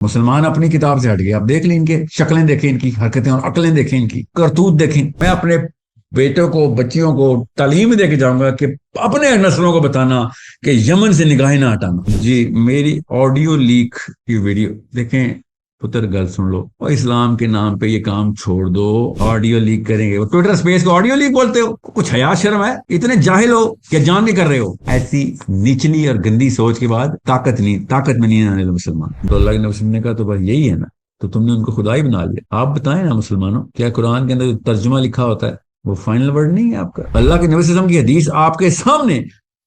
مسلمان اپنی کتاب سے ہٹ گئے. اب دیکھ لیں ان کے شکلیں دیکھیں, ان کی حرکتیں اور عقلیں دیکھیں, ان کی کرتوت دیکھیں. میں اپنے بیٹوں کو بچیوں کو تعلیم دے کے جاؤں گا کہ اپنے نسلوں کو بتانا کہ یمن سے نگاہیں نہ ہٹانا. جی میری آڈیو لیک کی ویڈیو دیکھیں. پتر گل سن لو, اور اسلام کے نام پہ یہ کام چھوڑ دو. آڈیو لیک کریں گے, ٹویٹر اسپیس کو آڈیو لیک بولتے ہو. کچھ حیا شرم ہے؟ اتنے جاہل ہو کہ جان نہیں کر رہے ہو. ایسی نیچلی اور گندی سوچ کے بعد طاقت میں نہیں آنے دو مسلمان. تو اللہ کے نبی وسلم نے کہا تو بس یہی ہے نا, تو تم نے ان کو خدا ہی بنا لیا. آپ بتائیں نا مسلمانوں, کیا قرآن کے اندر جو ترجمہ لکھا ہوتا ہے وہ فائنل ورڈ نہیں ہے آپ کا؟ اللہ کے نبی صلی اللہ علیہ وسلم کی حدیث آپ کے سامنے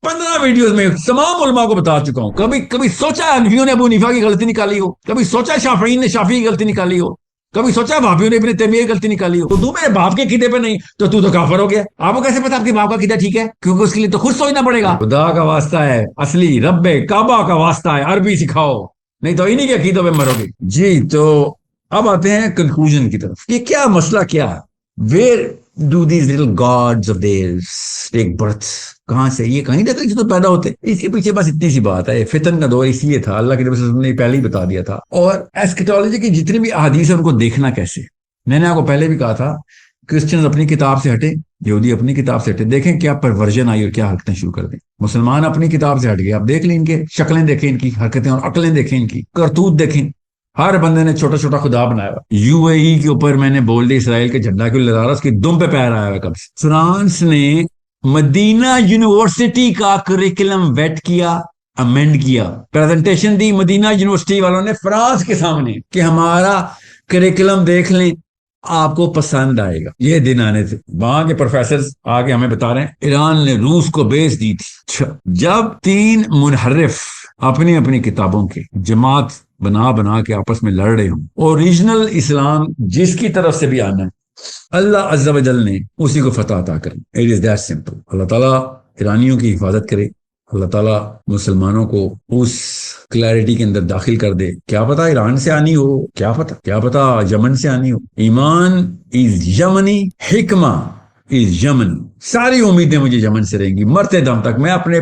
15 ویڈیوز میں تمام علماء کو بتا چکا ہوں. کبھی سوچا ہے حنفیوں نے ابو حنیفہ کی غلطی نکالی ہو؟ کبھی سوچا ہے شافعی نے شافعی کی غلطی نکالی ہو؟ کبھی سوچا ہے وہابیوں نے ابن تیمیہ کی غلطی نکالی ہو؟ تو میرے باپ کے عقیدے پہ نہیں تو کافر ہو گیا. آپ کو کیسے پتا آپ کے باپ کا عقیدہ ٹھیک ہے؟ کیونکہ اس کے لیے تو خود سوچنا پڑے گا. خدا کا واسطہ ہے, اصلی رب کعبہ کا واسطہ ہے, عربی سکھاؤ, نہیں تو انہی کے عقیدوں پہ مرو گے. جی تو اب آتے ہیں کنکلوژن کی طرف. یہ کیا مسئلہ کیا ہے؟ Where do these little gods of theirs take birth? کہاں سے یہ کہیں جاتے ہیں تو پیدا ہوتے. اس کے پیچھے بس اتنی سی بات ہے, فتن کا دور اس لیے تھا, اللہ کے نبی صلی اللہ علیہ وسلم نے پہلے ہی بتا دیا تھا. اور ایسکیٹالوجی کی جتنی بھی احادیث ہیں ان کو دیکھنا کیسے. میں نے آپ کو پہلے بھی کہا تھا, کرسچنز اپنی کتاب سے ہٹے, یہودی اپنی کتاب سے ہٹے, دیکھیں کیا پرورژن آئی اور کیا حرکتیں شروع کر دیں. مسلمان اپنی کتاب سے ہٹ گئے. اب دیکھ لیں ان کے شکلیں دیکھیں, ان کی حرکتیں اور عقلیں دیکھیں, ان کی کرتوت دیکھیں. ہر بندے نے چھوٹا چھوٹا خدا بنایا ہوا. یو اے ای کے اوپر میں نے بول دی اسرائیل کے جھنڈا کیوں لہرا رہا, اس کی دم پہ پیر آیا ہوا کب سے. فرانس نے مدینہ یونیورسٹی کا کریکلم ویٹ کیا, امینڈ کیا, پریزنٹیشن دی مدینہ یونیورسٹی والوں نے فرانس کے سامنے کہ ہمارا کریکلم دیکھ لیں, آپ کو پسند آئے گا. یہ دن آنے تھے, وہاں کے پروفیسرز آگے ہمیں بتا رہے ہیں ایران نے روس کو بیچ دی تھی. جب 3 منحرف اپنی اپنی کتابوں کے جماعت بنا کے آپس میں لڑ رہے ہوں, اوریجنل اسلام جس کی طرف سے بھی آنا ہے, اللہ عز و جل نے اسی کو فتح عطا کریں. It is that simple. اللہ تعالیٰ ایرانیوں کی حفاظت کرے, اللہ تعالیٰ مسلمانوں کو اس کلیئرٹی کے اندر داخل کر دے. کیا پتا ایران سے آنی ہو, کیا پتا یمن سے آنی ہو. ایمان از یمنی, حکمہ از یمنی. ساری امیدیں مجھے یمن سے رہیں گی مرتے دم تک. میں اپنے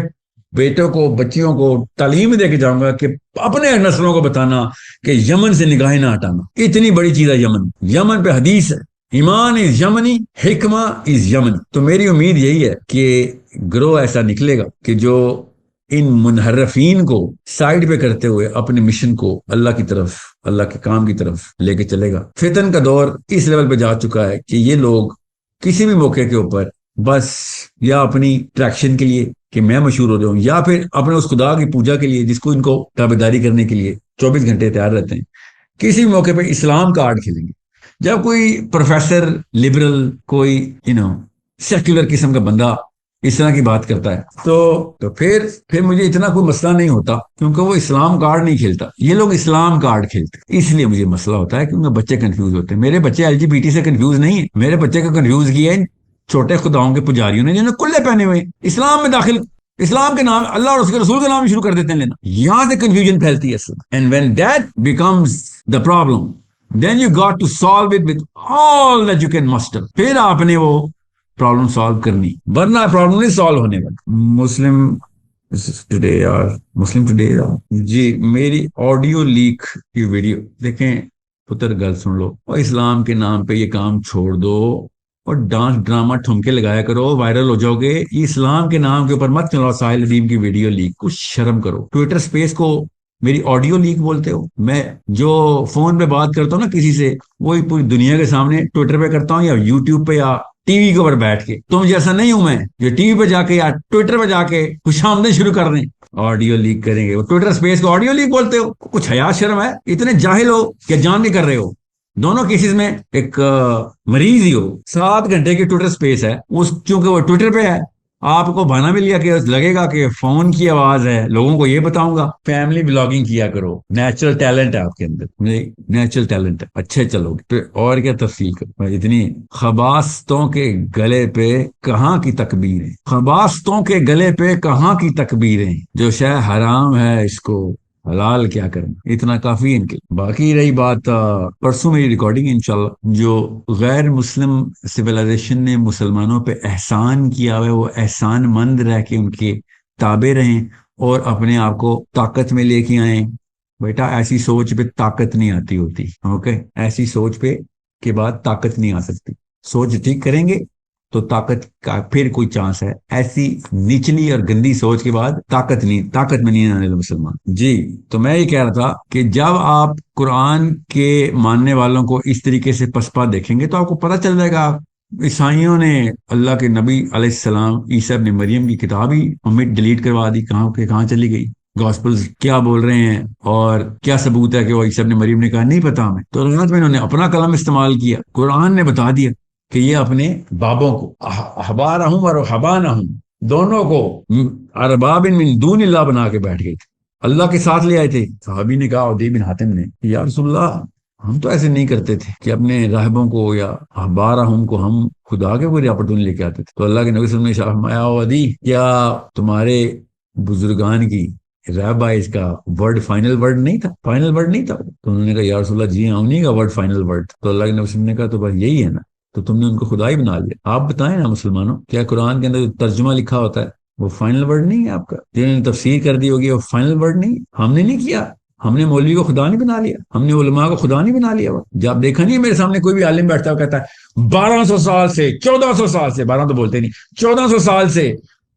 بیٹوں کو بچیوں کو تعلیم دے کے جاؤں گا کہ اپنے نسلوں کو بتانا کہ یمن سے نگاہیں نہ ہٹانا. اتنی بڑی چیز ہے یمن. یمن پہ حدیث ہے, ایمان از یمنی, حکمہ از یمنی. تو میری امید یہی ہے کہ گروہ ایسا نکلے گا کہ جو ان منحرفین کو سائیڈ پہ کرتے ہوئے اپنے مشن کو اللہ کی طرف, اللہ کے کام کی طرف لے کے چلے گا. فتن کا دور اس لیول پہ جا چکا ہے کہ یہ لوگ کسی بھی موقع کے اوپر بس یا اپنی ٹریکشن کے لیے کہ میں مشہور ہو جاؤں, یا پھر اپنے اس خدا کی پوجا کے لیے جس کو ان کو تابعداری کرنے کے لیے 24 گھنٹے تیار رہتے ہیں, کسی بھی موقع پہ اسلام کارڈ کھیلیں گے. جب کوئی پروفیسر لبرل, کوئی سیکولر قسم کا بندہ اس طرح کی بات کرتا ہے تو پھر مجھے اتنا کوئی مسئلہ نہیں ہوتا, کیونکہ وہ اسلام کارڈ نہیں کھیلتا. یہ لوگ اسلام کارڈ کھیلتے, اس لیے مجھے مسئلہ ہوتا ہے کیونکہ بچے کنفیوز ہوتے ہیں. میرے بچے LGBT سے کنفیوز نہیں ہیں, میرے بچے کو کنفیوز کیا ہے چھوٹے خداؤں کے پجاریوں نے جنہوں نے کلے پہنے ہوئے اسلام میں داخل, اسلام کے نام, اللہ اور اس کے رسول کے نام شروع کر دیتے ہیں لینا. یہاں سے کنفیوژن پھیلتی ہے. And when that becomes the problem, then you got to solve it with all that you can muster. پھر آپ نے وہ پرابلم سالو کرنی, ورنہ پرابلم نہیں سالو ہونے والی. مسلم ٹوڈے جی میری آڈیو لیک کی ویڈیو دیکھیں. پتر گل سن لو, اور اسلام کے نام پہ یہ کام چھوڑ دو, اور ڈانس ڈرامہ ٹھمکے لگایا کرو, وائرل ہو جاؤ گے. یہ اسلام کے نام کے اوپر مت چلاؤ ساحل ندیم کی ویڈیو لیک. کچھ شرم کرو. ٹویٹر سپیس کو میری آڈیو لیک بولتے ہو. میں جو فون پہ بات کرتا ہوں نا کسی سے, وہی پوری دنیا کے سامنے ٹویٹر پہ کرتا ہوں, یا یوٹیوب پہ یا ٹی وی کے اوپر بیٹھ کے. تم جیسا نہیں ہوں میں جو ٹی وی پہ جا کے یا ٹویٹر پہ جا کے خوش آمدیں شروع کر دیں. آڈیو لیک کریں گے, وہ ٹویٹر سپیس کو آڈیو لیک بولتے ہو. کچھ حیا شرم ہے؟ اتنے جاہل ہو کہ جان نہیں کر رہے ہو. دونوں کیسز میں ایک مریض ہی ہو. 7 گھنٹے کی ٹویٹر سپیس ہے, چونکہ وہ ٹویٹر پہ ہے, آپ کو بہانا بھی لیا کہ لگے گا کہ فون کی آواز ہے, لوگوں کو یہ بتاؤں گا. فیملی بلاگنگ کیا کرو, نیچرل ٹیلنٹ ہے آپ کے اندر, نیچرل ٹیلنٹ ہے, اچھے چلو گے. اور کیا تفصیل کرو. اتنی خباستوں کے گلے پہ کہاں کی تکبیریں, خباستوں کے گلے پہ کہاں کی تکبیریں, جو شے حرام ہے اس کو حلال کیا کرنا. اتنا کافی ان کے. باقی رہی بات پرسوں میری ریکارڈنگ انشاءاللہ, جو غیر مسلم سویلائزیشن نے مسلمانوں پہ احسان کیا ہے, وہ احسان مند رہ کے ان کے تابع رہیں اور اپنے آپ کو طاقت میں لے کے آئیں, بیٹا ایسی سوچ پہ طاقت نہیں آتی ہوتی. اوکے, ایسی سوچ پہ کے بعد طاقت نہیں آ سکتی. سوچ ٹھیک کریں گے تو طاقت کا پھر کوئی چانس ہے. ایسی نچلی اور گندی سوچ کے بعد طاقت میں نہیں آنے والا مسلمان. جی, تو میں یہ کہہ رہا تھا کہ جب آپ قرآن کے ماننے والوں کو اس طریقے سے پسپا دیکھیں گے تو آپ کو پتہ چل جائے گا. عیسائیوں نے اللہ کے نبی علیہ السلام عیسیٰ ابن مریم کی کتاب ہی امید ڈیلیٹ کروا دی. کہاں چلی گئی؟ گاسپلز کیا بول رہے ہیں اور کیا ثبوت ہے کہ وہ عیسیٰ ابن مریم نے کہا نہیں پتا ہمیں. تو رات میں انہوں نے اپنا کلام استعمال کیا. قرآن نے بتا دیا کہ یہ اپنے بابوں کو احبارہم اور رہبانہم دونوں کو ارباب من دون اللہ بنا کے بیٹھ گئے تھے, اللہ کے ساتھ لے آئے تھے. صحابی نے کہا, عدی بن حاتم نے, یا رسول اللہ ہم تو ایسے نہیں کرتے تھے کہ اپنے راہبوں کو یا احبارہم کو ہم خدا کے کوئی اپرچونٹی لے کے آتے تھے. تو اللہ کے نبی صلی اللہ علیہ وسلم نے فرمایا, عدی کیا تمہارے بزرگان کی رہبا اس کا ورڈ فائنل ورڈ نہیں تھا؟ تو انہوں نے کہا یا رسول اللہ جی ہم نہیں کا ورڈ فائنل ورڈ. تو اللہ کے نبی صلی اللہ علیہ وسلم نے کہا تو بس یہی ہے نا, تو تم نے ان کو خدا ہی بنا لیا. آپ بتائیں نا مسلمانوں, کیا قرآن کے اندر جو ترجمہ لکھا ہوتا ہے وہ فائنل ورڈ نہیں ہے آپ کا؟ جنہوں نے تفسیر کر دی ہوگی وہ فائنل ورڈ نہیں. ہم نے نہیں کیا, ہم نے مولوی کو خدا نہیں بنا لیا, ہم نے علماء کو خدا نہیں بنا لیا. جب دیکھا نہیں میرے سامنے کوئی بھی عالم بیٹھتا ہو کہتا ہے 1200 سال سے 1400 سال سے, 12 تو بولتے نہیں, 1400 سال سے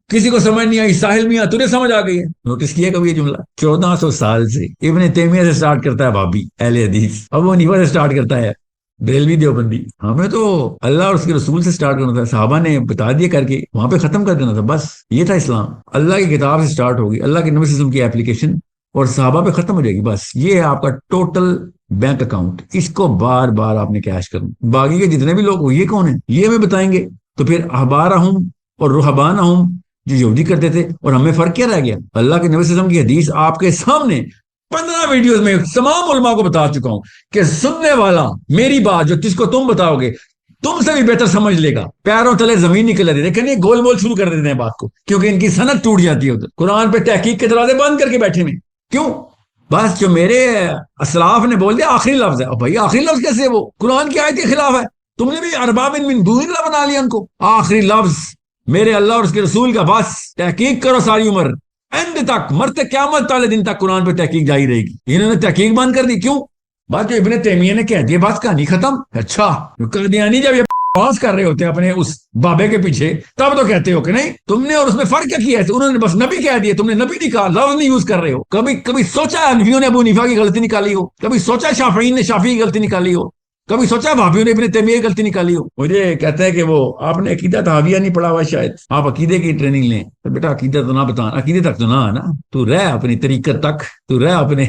کسی کو سمجھ نہیں آئی, ساحل میاں تجھے سمجھ آ گئی ہے. نوٹس کیا کبھی یہ جملہ؟ 1400 سال سے. ابن تیمیہ سے سٹارٹ کرتا ہے بابی اہل حدیث, ابو حنیفہ سے سٹارٹ کرتا ہے بریلوی دیوبندی. ہمیں تو اللہ اور اس کے رسول سے سٹارٹ کرنا تھا, صحابہ نے بتا دیا کر کے وہاں پہ ختم کر دینا تھا. بس یہ تھا اسلام. اللہ کی کتاب سے سٹارٹ ہوگی, اللہ کے نبی صلی اللہ علیہ وسلم کی اپلیکیشن اور صحابہ پہ ختم ہو جائے گی. بس یہ ہے آپ کا ٹوٹل بینک اکاؤنٹ, اس کو بار بار آپ نے کیش کرنا. باقی کے جتنے بھی لوگ ہو یہ کون ہیں یہ ہمیں بتائیں گے. تو پھر احبارہم اور رہبانہم جو یہودی کرتے تھے, اور ہمیں فرق کیا رہ گیا؟ اللہ کے نبی صلی اللہ علیہ وسلم کی حدیث آپ کے سامنے 15 ویڈیوز میں تمام علماء کو بتا چکا ہوں کہ سننے والا میری بات جو جس کو تم بتاؤ گے تم سے بھی بہتر سمجھ لے گا. پیروں تلے زمین نکل رہی ہے. لیکن یہ گول مول شروع کر دیتے ہیں بات کو, کیونکہ ان کی صنعت ٹوٹ جاتی ہے. ادھر قرآن پہ تحقیق کے دروازے بند کر کے بیٹھے میں. کیوں؟ بس جو میرے اسلاف نے بول دیا آخری لفظ ہے. اور بھائی آخری لفظ کیسے؟ وہ قرآن کی آیت کے خلاف ہے. تم نے بھی ارباب من دون اللہ بنا لیا ان کو. آخری لفظ میرے اللہ اور اس کے رسول کا. بس تحقیق کرو ساری عمر, اینڈ تک, مرتے قیامت والے دن تک قرآن پہ تحقیق جاری رہے گی. انہوں نے تحقیق بند کر دی. کیوں؟ بات جو ابن تیمیہ نے کہہ دی, بات کہانی ختم. اچھا قادیانی جب یہ پاس کر رہے ہوتے ہیں اپنے اس بابے کے پیچھے, تب تو کہتے ہو کہ نہیں تم نے اور اس میں فرق کیا کیا ہے؟ انہوں نے بس نبی کہہ دیے, تم نے نبی نہیں کہا, لفظ نہیں یوز کر رہے ہو. کبھی سوچا حنفیوں نے ابو حنیفہ کی غلطی نکالی ہو؟ کبھی سوچا شافعین نے شافعی کی غلطی نکالی ہو؟ کبھی سوچا بھابیوں نے ابن تیمیہ کی غلطی نکالی ہو؟ مجھے کہتا ہے کہ وہ آپ نے عقیدہ تحاویہ نہیں پڑھا ہوا, شاید آپ عقیدے کی ٹریننگ لیں. تو بیٹا عقیدہ تو نہ بتا, عقیدے تک تو نہ آنا, تو رہ اپنی طریقت تک, تو رہ اپنے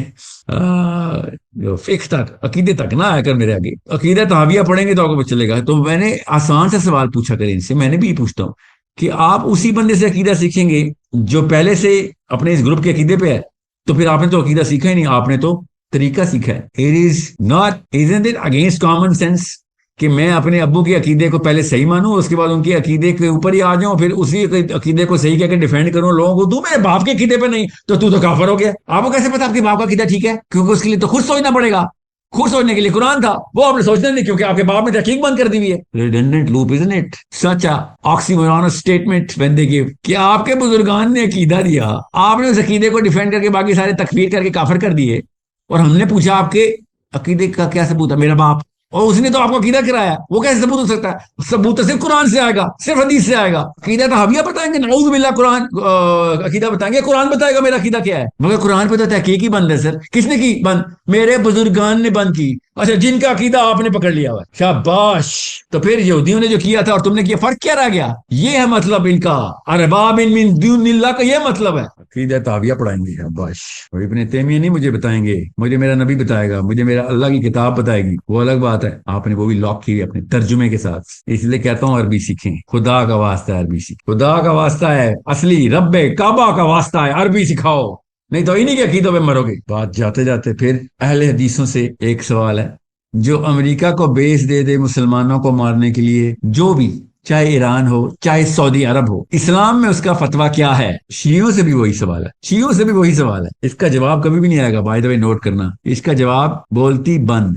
فکس تک, عقیدے تک نہ آیا کر میرے آگے. عقیدہ تحاویہ پڑھیں گے تو آپ کو چلے گا. تو میں نے آسان سے سوال پوچھا کریں ان سے, میں نے بھی پوچھتا ہوں کہ آپ اسی بندے سے عقیدہ سیکھیں گے جو پہلے سے اپنے اس گروپ کے عقیدے پہ ہے, تو پھر آپ نے تو عقیدہ سیکھا ہی نہیں, آپ نے تو طریقہ سیکھا ہے. It is not, isn't it against common sense کہ میں اپنے ابو کے عقیدے کو پہلے صحیح مانوں, اس کے بعد ان کے عقیدے کے اوپر ہی آ جاؤں, پھر اسی عقیدے کو صحیح کہہ کے ڈیفینڈ کروں لوگوں کو. تو میرے باپ کے عقیدے پہ نہیں تو کافر ہو گیا. آپ کو کیسے پتا آپ کے باپ کا عقیدہ ٹھیک ہے؟ کیونکہ اس کے لیے تو خود سوچنا پڑے گا. خود سوچنے کے لیے قرآن تھا, وہ آپ نے سوچنا نہیں کیونکہ آپ کے باپ نے تحقیق بند کر دی ہوئی ہے. Redundant loop, isn't it? Such a oxymoronous statement when they give. کہ آپ کے بزرگان نے عقیدہ دیا, آپ نے اس عقیدے کو ڈیفینڈ کر کے باقی سارے تکفیر کر کے کافر کر دیے, اور ہم نے پوچھا آپ کے عقیدے کا کیا ثبوت ہے؟ میرا باپ, اور اس نے تو آپ کو عقیدہ کرایا, وہ کیسے ثبوت ہو سکتا ہے؟ ثبوت صرف قرآن سے آئے گا, صرف حدیث سے آئے گا. عقیدہ تحاویہ بتائیں گے, نعوذ باللہ, قرآن عقیدہ بتائیں گے, قرآن بتائے گا میرا عقیدہ کیا ہے. مگر قرآن پہ تو تحقیق ہی بند ہے سر. کس نے کی بند؟ میرے بزرگان نے بند کی. اچھا, جن کا عقیدہ آپ نے پکڑ لیا ہوا, شاباش. تو پھر یہودیوں نے جو کیا تھا اور تم نے کیا, فرق کیا رہ گیا؟ یہ ہے مطلب ان کا ارباب من دون اللہ کا, یہ مطلب ہے. عقیدہ تحاویہ پڑھائیں گے, شاباش. اور ابن تیمیہ نہیں مجھے بتائیں گے, مجھے میرا نبی بتائے گا, مجھے میرا اللہ کی کتاب بتائے گی, وہ الگ بات ہے. آپ نے وہ بھی لاک کی اپنے ترجمے کے ساتھ. اس لیے کہتا ہوں عربی سیکھیں, خدا کا واسطہ ہے عربی سیکھیں, خدا کا واسطہ ہے, اصلی رب کعبہ کا واسطہ ہے, عربی سکھاؤ, نہیں تو انہی کے عقیدوں پہ مرو گے. بات جاتے جاتے پھر اہل حدیثوں سے ایک سوال ہے, جو امریکہ کو بیس دے دے مسلمانوں کو مارنے کے لیے, جو بھی, چاہے ایران ہو چاہے سعودی عرب ہو, اسلام میں اس کا فتویٰ کیا ہے؟ شیعوں سے بھی وہی سوال ہے, شیعوں سے بھی وہی سوال ہے. اس کا جواب کبھی بھی نہیں آئے گا, بائی دا وے نوٹ کرنا, اس کا جواب بولتی بند.